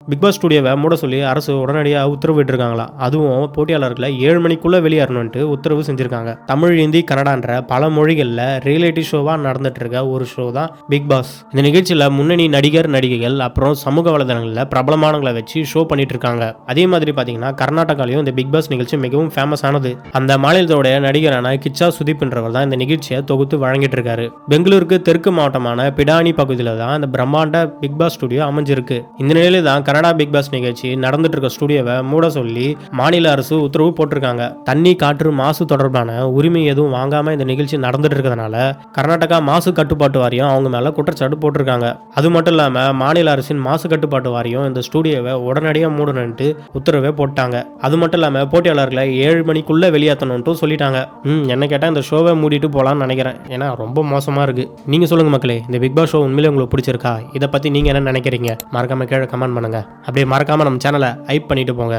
Big pass ஸ்டுடியோவை மூட சொல்லி அரசு உடனடியாக உத்தரவிட்டிருக்காங்களா. அதுவும் போட்டியாளர்களை 7 மணிக்குள்ள வெளியேறணும்ட்டு உத்தரவு செஞ்சிருக்காங்க. தமிழ், ஹிந்தி, கன்னடான்ற பல மொழிகளில் ரியாலிட்டி ஷோவா நடந்துட்டு இருக்க ஒரு ஷோ தான் பிக் பாஸ். இந்த நிகழ்ச்சியில் முன்னணி நடிகர், நடிகைகள் அப்புறம் சமூக வலைதளங்களில் பிரபலமானவங்களை வச்சு ஷோ பண்ணிட்டு இருக்காங்க. அதே மாதிரி பாத்தீங்கன்னா கர்நாடகாலையும் இந்த பிக் பாஸ் நிகழ்ச்சி மிகவும் ஃபேமஸ் ஆனது. அந்த மாநிலத்தோட நடிகரான கிச்சா சுதீப்ன்றவர் தான் இந்த நிகழ்ச்சியை தொகுத்து வழங்கிட்டு இருக்காரு. பெங்களூருக்கு தெற்கு மாவட்டமான பிடானி பகுதியில் தான் இந்த பிரம்மாண்ட பிக் பாஸ் ஸ்டுடியோ அமைஞ்சிருக்கு. இந்த நிலையில தான் கனடா பிக் பாஸ் நிகழ்ச்சி நடந்துட்டு இருக்க ஸ்டுடியோவை மூட சொல்லி மாநில அரசு உத்தரவு போட்டிருக்காங்க. தண்ணி, காற்று மாசு தொடர்பான உரிமை எதுவும் வாங்காம இந்த நிகழ்ச்சி நடந்துட்டு இருக்கிறதுனால கர்நாடகா மாசு கட்டுப்பாட்டு வாரியம் அவங்க மேல குற்றச்சாட்டு போட்டிருக்காங்க. அது மட்டும் இல்லாம மாநில அரசின் மாசு கட்டுப்பாட்டு வாரியம் இந்த ஸ்டுடியோவை உடனடியாக மூடணும்ட்டு உத்தரவை போட்டாங்க. அது மட்டும் இல்லாம போட்டியாளர்களை 7 மணிக்குள்ள வெளியேற்றணும்ட்டு சொல்லிட்டாங்க. என்ன கேட்டா இந்த ஷோவை மூடிட்டு போலான்னு நினைக்கிறேன். ஏன்னா ரொம்ப மோசமா இருக்கு. நீங்க சொல்லுங்க மக்களே, இந்த பிக் பாஸ் ஷோ உண்மையிலே உங்களுக்கு பிடிச்சிருக்கா? இதை பத்தி நீங்க என்ன நினைக்கிறீங்க? மறக்காம கீழே கமெண்ட் பண்ணுங்க. அப்படியே மறக்காம நம்ம சேனலை ஹைப் பண்ணிட்டு போங்க.